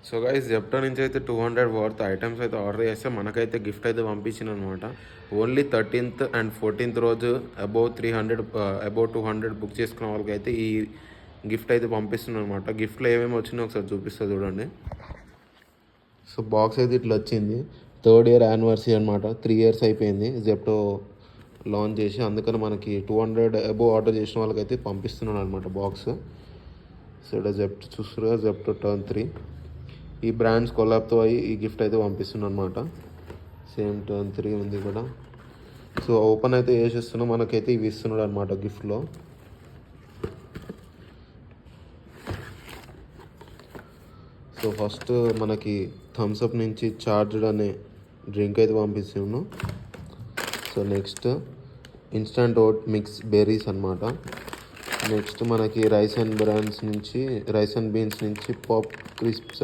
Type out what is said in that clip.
So guys Zepto నుంచి అయితే 200 worth items అయితే ఆర్డర్ చేస్తే మనకైతే గిఫ్ట్ అయితే పంపించిన అనమాట. ఓన్లీ 13th అండ్ 14th రోజు అబౌవ్ 300 అబౌవ్ 200 బుక్ చేసుకున్న వాళ్ళకైతే ఈ గిఫ్ట్ అయితే పంపిస్తున్నాను అనమాట. గిఫ్ట్లో ఏమేమి వచ్చినాయో ఒకసారి చూపిస్తా చూడండి. సో బాక్స్ అయితే ఇట్లా వచ్చింది. 3rd ఇయర్ యానివర్సరీ అనమాట. 3 years అయిపోయింది జెప్టో లాంచ్ చేసి, అందుకని మనకి 200 అబోవ్ ఆర్డర్ చేసిన వాళ్ళకైతే పంపిస్తున్నాను అనమాట బాక్స్. సో ఇక్కడ జెప్టో చూస్తున్నారు, జెప్టో టర్న్ 3 ఈ బ్రాండ్స్ కొలాబ్తో అయ్యి ఈ గిఫ్ట్ అయితే పంపిస్తున్నాను అనమాట. సేమ్ టర్న్ 3 ఉంది కూడా. సో ఓపెన్ అయితే చేసేస్తున్నాం, మనకైతే ఇవి ఇస్తున్నాడు అనమాట గిఫ్ట్లో. సో ఫస్ట్ మనకి థమ్స్అప్ నుంచి చార్జ్డ్ అనే డ్రింక్ అయితే పంపిస్తున్నాను. So next instant vote mix berries అనమాట. నెక్స్ట్ మనకి రైస్ అండ్ బీన్స్ నుంచి పాప్ క్రిస్ప్స్